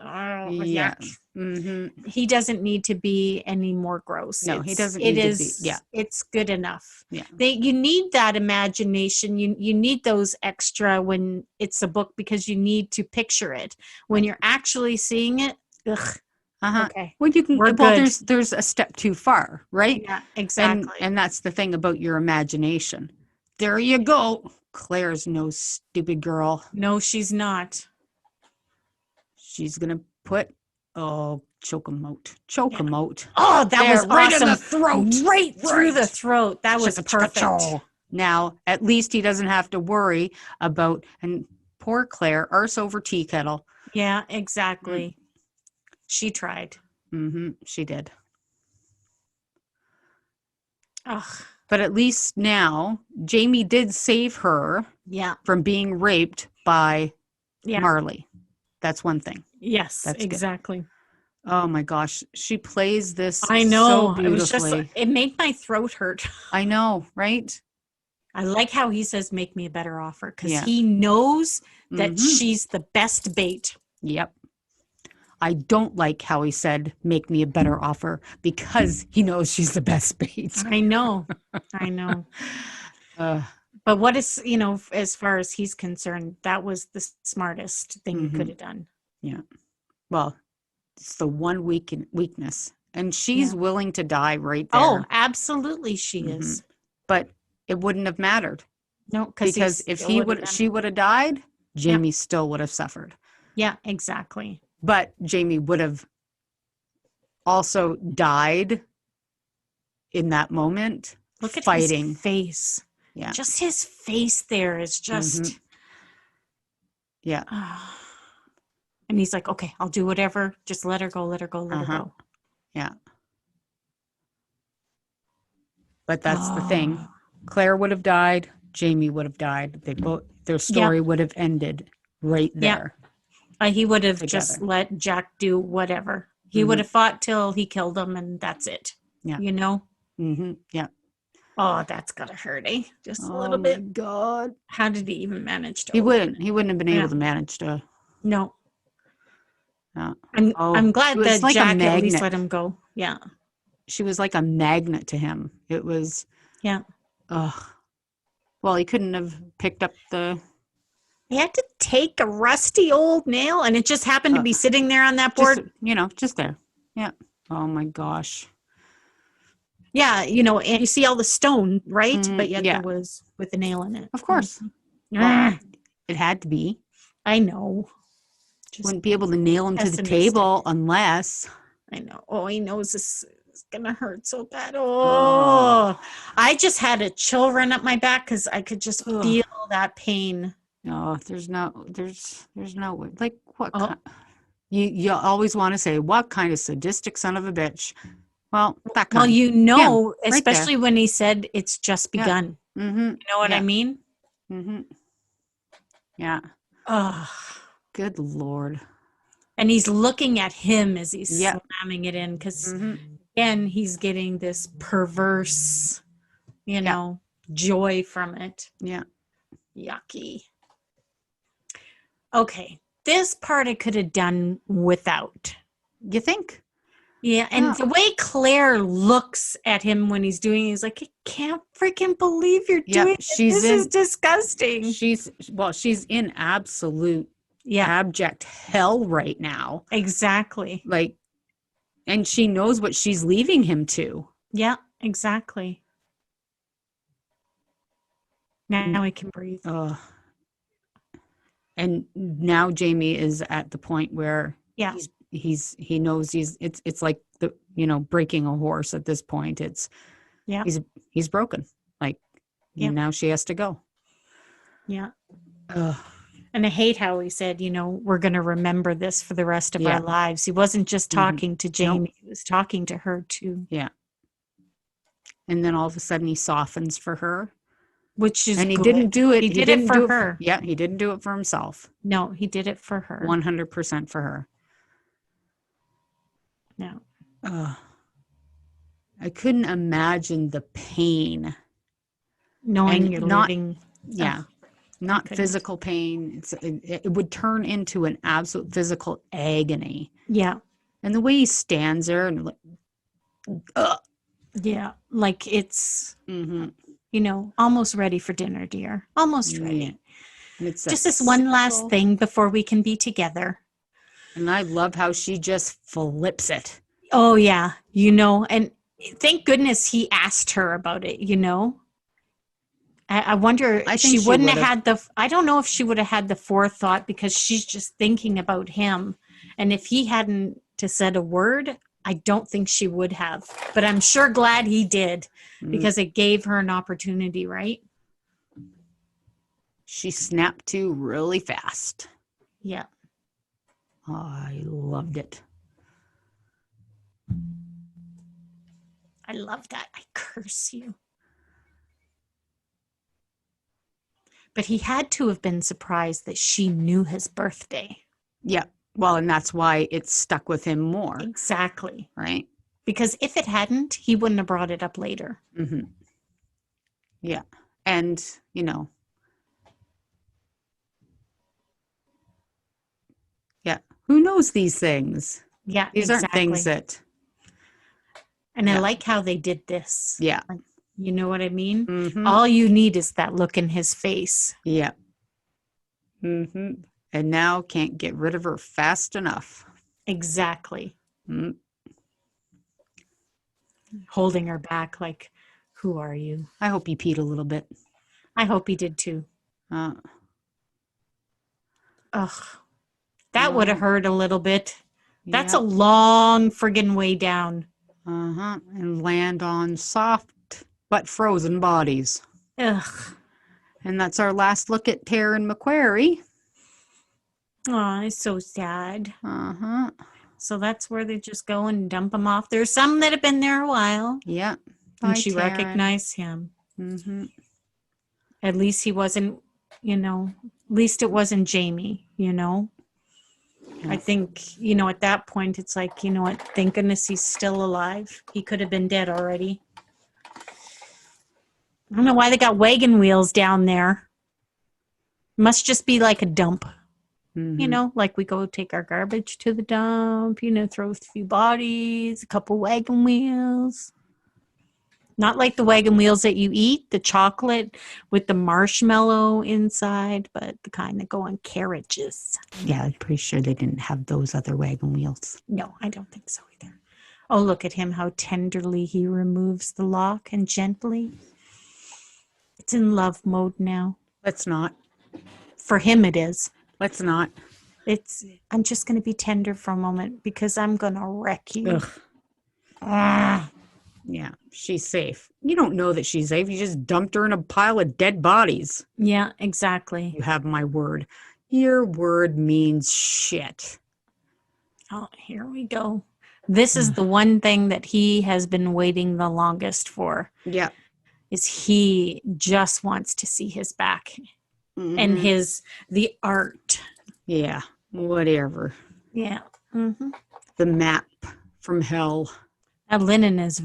He doesn't need to be any more gross. No, he doesn't need to be. Yeah. It's good enough. Yeah. You need that imagination. You need those extra when it's a book, because you need to picture it. When you're actually seeing it, okay. Well, you can. There's a step too far, right? Yeah, exactly. And that's the thing about your imagination. There you go. Claire's no stupid girl. No, she's not. She's gonna choke him out. Choke him out. Oh, that was right awesome. In the throat. Right through the throat. That was perfect. Now, at least he doesn't have to worry about. And poor Claire, arse over tea kettle. Yeah, exactly. She tried. She did. Ugh. But at least now, Jamie did save her from being raped by Marley. That's one thing. Yes, that's exactly. Good. Oh my gosh. She plays this I know. So beautifully. It made my throat hurt. I know, right? I like how he says, make me a better offer, because he knows that she's the best bait. Yep. I don't like how he said, make me a better offer, because he knows she's the best bait. I know. But what is, you know, as far as he's concerned, that was the smartest thing he could have done. Yeah. Well, it's the one weakness. And she's willing to die right there. Oh, absolutely she is. But it wouldn't have mattered. No, because if she would have died, Jamie still would have suffered. Yeah, exactly. But Jamie would have also died in that moment. Look at fighting. his face. Yeah. Just his face there is just. Yeah. And he's like, okay, I'll do whatever. Just let her go, let her go, let her go. Yeah. But that's the thing. Claire would have died. Jamie would have died. They both, their story would have ended right there. He would have just let Jack do whatever. He would have fought till he killed him, and that's it. Yeah. You know? Yeah. Oh, that's gotta hurt, eh? Just a little bit. Oh, my God. How did he even manage to? He wouldn't have been able to manage to. No. No. I'm glad that like Jack at least let him go. Yeah. She was like a magnet to him. It was. Yeah. Well, he couldn't have picked up the. He had to take a rusty old nail, and it just happened to be sitting there on that board. Just there. Yeah. Oh, my gosh. Yeah, and you see all the stone, right? But yet there was with a nail in it. Of course. Well, it had to be. I know. Just wouldn't be able to nail him to the table unless. I know. Oh, he knows this is going to hurt so bad. Oh, I just had a chill run up my back because I could just feel that pain. No, there's no way. Like what? You always want to say, what kind of sadistic son of a bitch? Well, that kind. Well, especially when he said it's just begun. Yeah. You know what I mean? Yeah. Oh, good Lord. And he's looking at him as he's slamming it in because, again, he's getting this perverse, joy from it. Yeah. Yucky. Okay. This part I could have done without. You think? Yeah, and the way Claire looks at him when he's doing it, he's like, I can't freaking believe you're doing it. This is disgusting. She's in absolute abject hell right now. Exactly. Like, and she knows what she's leaving him to. Yeah, exactly. Now he can breathe. And now Jamie is at the point where he knows it's like the breaking a horse at this point. It's he's broken. Like now she has to go. Yeah. And I hate how he said, we're going to remember this for the rest of our lives. He wasn't just talking to Jamie. He was talking to her too. Yeah. And then all of a sudden he softens for her. Which is he didn't do it. He did it for her. Yeah, he didn't do it for himself. No, he did it for her. 100% for her. No. I couldn't imagine the pain. Knowing you're living. Yeah. Not physical pain. It would turn into an absolute physical agony. Yeah. And the way he stands there and like, yeah, like it's, almost ready for dinner, dear. Almost ready. And it's just this one last thing before we can be together. And I love how she just flips it. Oh, yeah. And thank goodness he asked her about it, I wonder if she wouldn't have had I don't know if she would have had the forethought because she's just thinking about him. And if he hadn't said a word, I don't think she would have. But I'm sure glad he did because it gave her an opportunity, right? She snapped to really fast. Yeah. Oh, I loved it. I love that. I curse you. But he had to have been surprised that she knew his birthday. Yeah. Well, and that's why it stuck with him more. Exactly. Right? Because if it hadn't, he wouldn't have brought it up later. Mm-hmm. Yeah. And, yeah. Who knows these things? Yeah, these aren't things that... And I like how they did this. Yeah. Like, you know what I mean? Mm-hmm. All you need is that look in his face. Yeah. Mm-hmm. And now can't get rid of her fast enough. Exactly. Holding her back like, who are you? I hope he peed a little bit. I hope he did too. Ugh. That would have hurt a little bit. That's a long friggin' way down. And land on soft but frozen bodies. Ugh. And that's our last look at Tare and Macquarie. Oh, it's so sad. Uh-huh. So that's where they just go and dump him off. There's some that have been there a while. Yeah. And she recognized him. Mm-hmm. At least he wasn't, at least it wasn't Jamie, Yeah. I think, at that point, it's like, what? Thank goodness he's still alive. He could have been dead already. I don't know why they got wagon wheels down there. Must just be like a dump. Mm-hmm. Like we go take our garbage to the dump, throw a few bodies, a couple wagon wheels. Not like the wagon wheels that you eat, the chocolate with the marshmallow inside, but the kind that go on carriages. Yeah, I'm pretty sure they didn't have those other wagon wheels. No, I don't think so either. Oh, look at him, how tenderly he removes the lock and gently. It's in love mode now. Let's not. For him it is. Let's not. I'm just going to be tender for a moment because I'm going to wreck you. Yeah, she's safe. You don't know that she's safe. You just dumped her in a pile of dead bodies. Yeah, exactly. You have my word. Your word means shit. Oh, here we go. This is the one thing that he has been waiting the longest for. Yeah. Is he just wants to see his back and the art. Yeah, whatever. Yeah. Mm-hmm. The map from hell. That linen is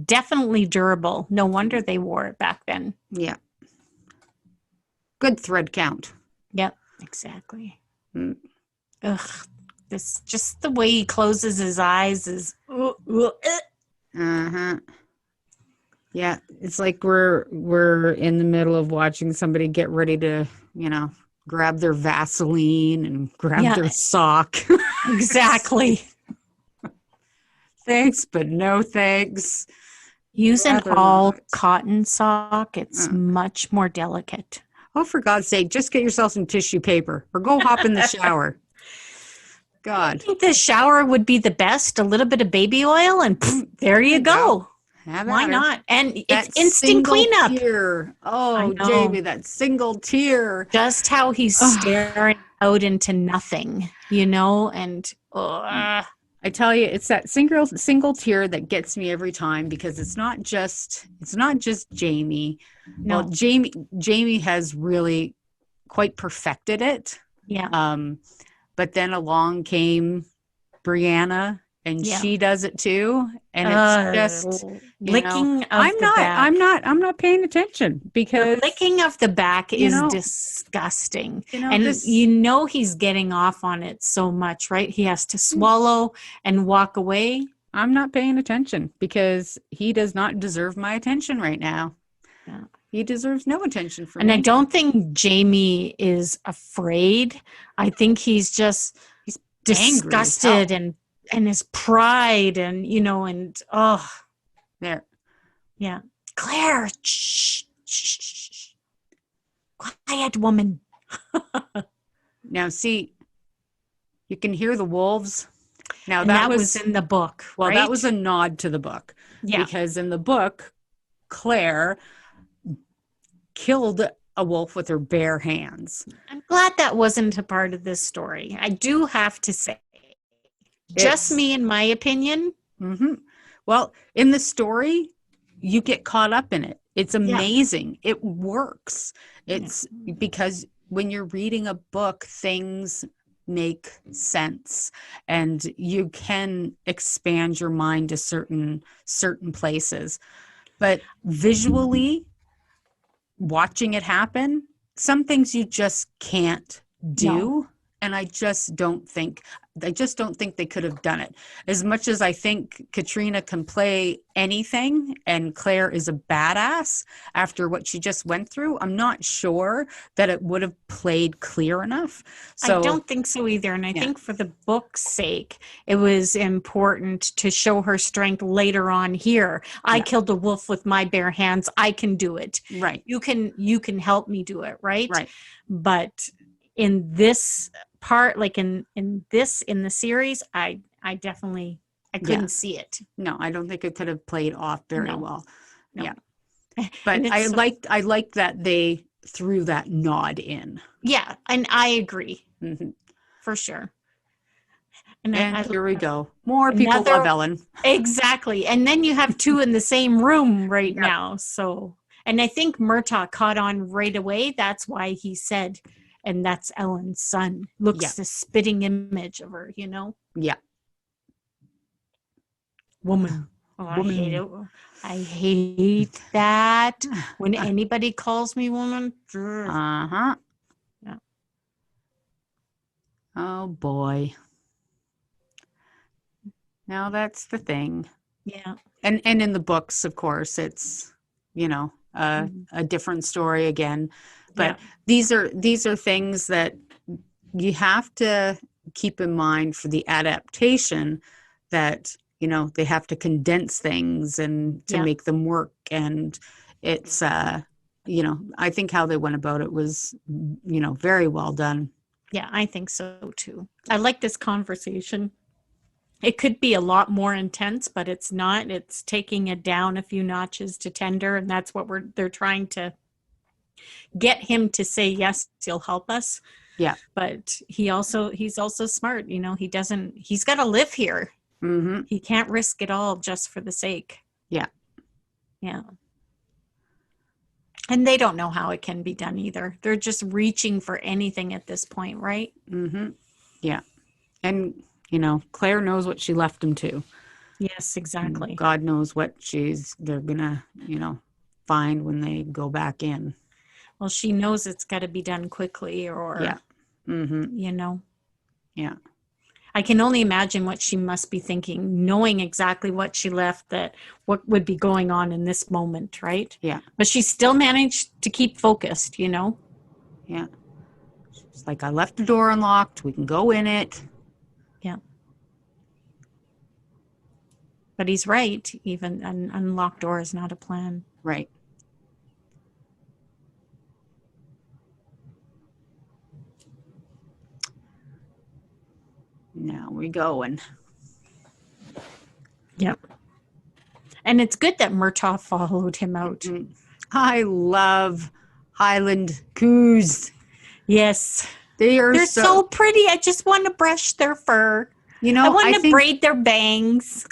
definitely durable. No wonder they wore it back then. Yeah. Good thread count. Yep, exactly. Ugh, this just the way he closes his eyes is. Yeah, it's like we're in the middle of watching somebody get ready to, grab their Vaseline and grab their sock. Exactly. Thanks, but no thanks. Use an all cotton sock. It's much more delicate. Oh, for God's sake, just get yourself some tissue paper or go hop in the shower. God. I think the shower would be the best. A little bit of baby oil and there you go. Why not? And it's instant cleanup. Tear. Oh, Jamie, that single tear. Just how he's staring out into nothing, and I tell you, it's that single tear that gets me every time because it's not just Jamie. No. Well, Jamie has really quite perfected it. Yeah. But then along came Brianna, and she does it too. And it's just licking of I'm the not back. I'm not paying attention because the licking of the back is disgusting. And he's getting off on it so much, right? He has to swallow and walk away. I'm not paying attention because he does not deserve my attention right now. Yeah. He deserves no attention from me. And I don't think Jamie is afraid. I think he's just disgusted and his pride and there. Yeah. Claire, shh, shh, shh, shh. Quiet, woman. Now, see, you can hear the wolves. Now, that was in the book. Well, right? that was a nod to the book. Yeah. Because in the book, Claire killed a wolf with her bare hands. I'm glad that wasn't a part of this story. I do have to say. Just me, in my opinion. Mm-hmm. Well, in the story, you get caught up in it. It's amazing. It works. It's because when you're reading a book, things make sense and you can expand your mind to certain places. But visually, watching it happen, some things you just can't do. No. And I just don't think they could have done it. As much as I think Katrina can play anything and Claire is a badass after what she just went through, I'm not sure that it would have played clear enough. So I don't think so either. And I think for the book's sake, it was important to show her strength later on here. I killed a wolf with my bare hands. I can do it. Right. You can help me do it. Right. Right. But in this part, like in the series, I definitely couldn't see it. No, I don't think it could have played off very No. well. No. Yeah. But I liked that they threw that nod in. Yeah, and I agree. Mm-hmm. For sure. And here we go. More people love Ellen. Exactly. And then you have two in the same room now. So, and I think Murtaugh caught on right away. That's why he said, and that's Ellen's son. Looks the spitting image of her, you know? Yeah. Woman. Oh, I hate it. I hate that when anybody calls me woman. Uh-huh. Yeah. Oh, boy. Now that's the thing. Yeah. And in the books, of course, it's, a different story again. But these are things that you have to keep in mind for the adaptation, that, they have to condense things and to make them work. And it's, I think how they went about it was, very well done. Yeah, I think so too. I like this conversation. It could be a lot more intense, but it's not. It's taking it down a few notches to tender, and that's what they're trying to get him to say, yes, he'll help us. Yeah. But he's also smart. He's got to live here. Mm-hmm. He can't risk it all just for the sake. Yeah. Yeah. And they don't know how it can be done either. They're just reaching for anything at this point, right? Mm-hmm. Yeah. And Claire knows what she left him to. Yes, exactly. And God knows what they're gonna, find when they go back in. Well, she knows it's got to be done quickly, or Yeah. I can only imagine what she must be thinking, knowing exactly what she left, that what would be going on in this moment, right? Yeah. But she still managed to keep focused, Yeah. It's like, I left the door unlocked. We can go in it. Yeah. But he's right. Even an unlocked door is not a plan. Right. Now we're going. Yep. And it's good that Murtaugh followed him out. Mm-hmm. I love Highland coos. Yes. They're so pretty. I just want to brush their fur. I want to braid their bangs.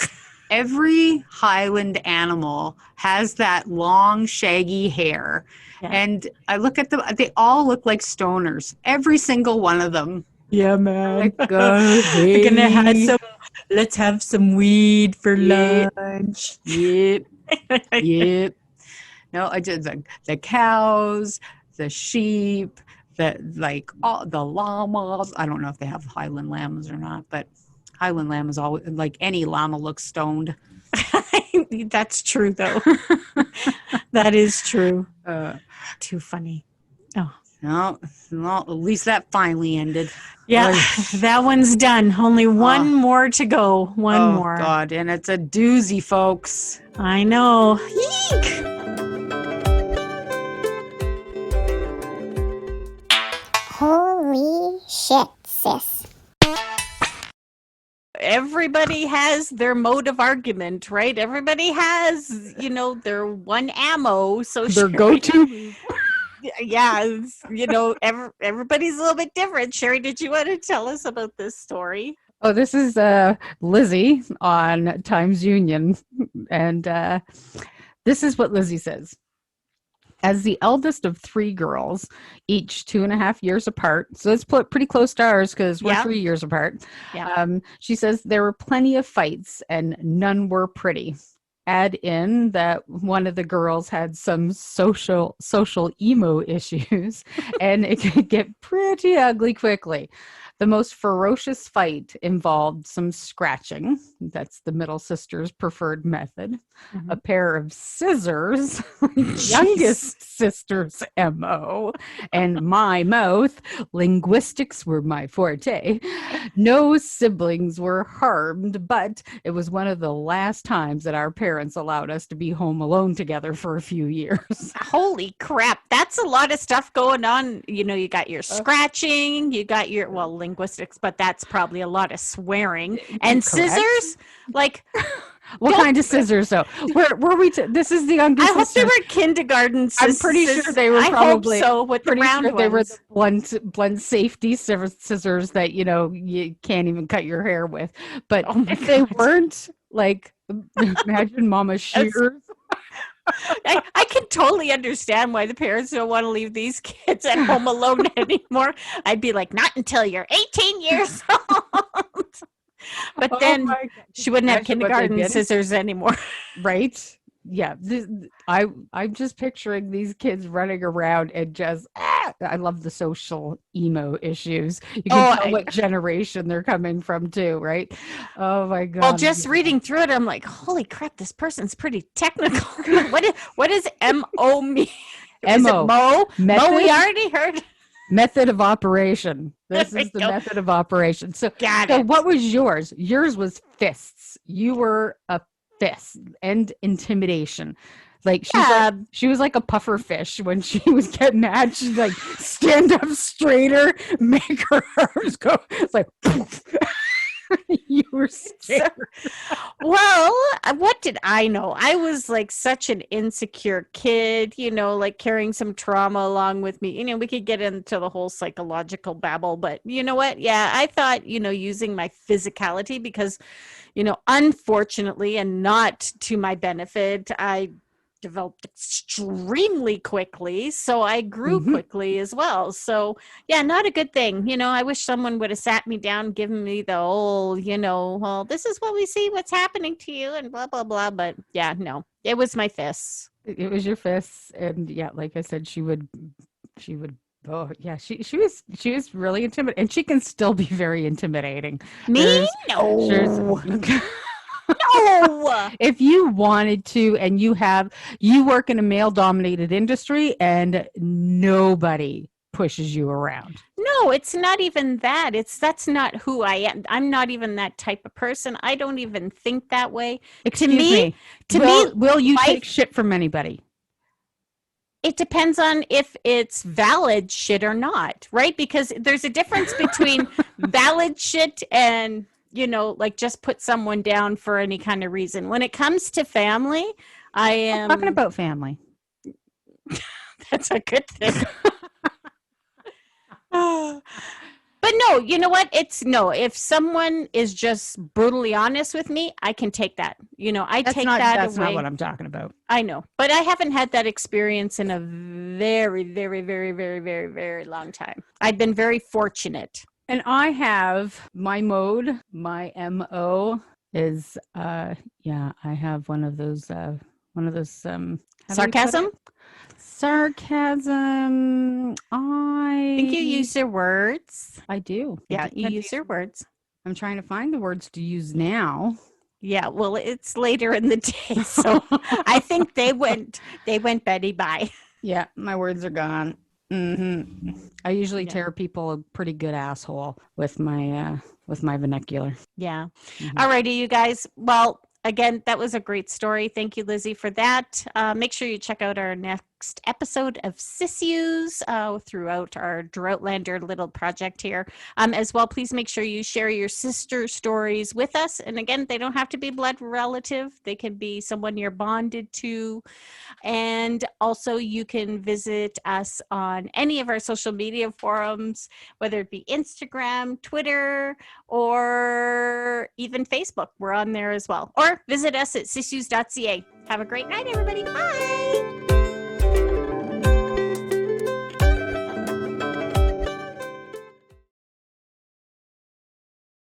Every Highland animal has that long, shaggy hair. Yeah. And I look at them, they all look like stoners. Every single one of them. Yeah, man. Let's have some weed for lunch. Yep. Yep. No, I just the cows, the sheep, all the llamas. I don't know if they have Highland lambs or not, but Highland lamb is always, like, any llama looks stoned. That's true, though. That is true. Too funny. Oh. No, at least that finally ended. Yeah, that one's done. Only one more to go. One more. Oh, God, and it's a doozy, folks. I know. Eek! Holy shit, sis. Everybody has their mode of argument, right? Everybody has, their one ammo. So their go-to. Yeah, everybody's a little bit different. Sherry, did you want to tell us about this story? Oh, this is Lizzie on Times Union. And this is what Lizzie says. As the eldest of three girls, each 2.5 years apart, so it's pretty close to ours because we're 3 years apart. Yeah. She says there were plenty of fights and none were pretty. Add in that one of the girls had some social emo issues, and it could get pretty ugly quickly. The most ferocious fight involved some scratching. That's the middle sister's preferred method. Mm-hmm. A pair of scissors, youngest sister's MO, and my mouth. Linguistics were my forte. No siblings were harmed, but it was one of the last times that our parents allowed us to be home alone together for a few years. Holy crap. That's a lot of stuff going on. You got your scratching, you got your, linguistics, but that's probably a lot of swearing. And Correct. scissors, like What kind of scissors though? Were we? This is the youngest. I hope they sister. were kindergarten scissors. I'm pretty sure they were I probably hope so, with the pretty round sure they were ones. the blunt safety scissors that you can't even cut your hair with. But Oh my if they God. weren't, like, imagine Mama's shears. I can totally understand why the parents don't want to leave these kids at home alone anymore. I'd be like, not until you're 18 years old. But Oh then my God. she wouldn't have Imagine what they kindergarten did. scissors anymore. Right? Yeah. I'm just picturing these kids running around and just I love the social emo issues. You can tell what generation they're coming from too, right? Oh my God. Well, just reading through it, I'm like, holy crap, this person's pretty technical. What does MO mean? Is it MO. Mo? Method? Mo, we already heard. Method of operation. This There is the we go. method of operation. So Got So it. what was yours? Yours was fists. You were a fist and intimidation. Like she was like a puffer fish when she was getting mad. She'd like stand up straighter, make her arms go. It's like poof. You were scared. Well, what did I know? I was like such an insecure kid, like carrying some trauma along with me. We could get into the whole psychological babble, but you know what? Yeah, I thought, using my physicality because, unfortunately and not to my benefit, I developed extremely quickly, so I grew quickly as well. So yeah, not a good thing. I wish someone would have sat me down, given me the old, well, this is what we see, what's happening to you, and blah blah blah. But yeah, no, it was my fists. It was your fists, and yeah, like I said, she would. Oh yeah, she was really intimidating, and she can still be very intimidating. Me? No. No. If you wanted to, and you work in a male-dominated industry, and nobody pushes you around. No, it's not even that. That's not who I am. I'm not even that type of person. I don't even think that way. Excuse me. Will you take shit from anybody? It depends on if it's valid shit or not, right? Because there's a difference between valid shit and, like just put someone down for any kind of reason. When it comes to family, I am talking about family. That's a good thing. But no, you know what? If someone is just brutally honest with me, I can take that. That's not what I'm talking about. I know, but I haven't had that experience in a very, very, very, very, very, very long time. I've been very fortunate. And I have my mode, my MO is I have one of those sarcasm. Sarcasm. I think you use your words. I do. Yeah, you use your words. I'm trying to find the words to use now. Yeah, well, it's later in the day, so I think they went Betty bye. Yeah, my words are gone. I usually tear people a pretty good asshole with my vernacular. Yeah. All righty, you guys. Well, again, that was a great story. Thank you, Lizzie, for that. Make sure you check out our next episode of SIssues throughout our Outlander little project here. As well, please make sure you share your sister stories with us. And again, they don't have to be blood relative. They can be someone you're bonded to. And also, you can visit us on any of our social media forums, whether it be Instagram, Twitter, or even Facebook. We're on there as well. Or visit us at sissues.ca. Have a great night, everybody. Bye.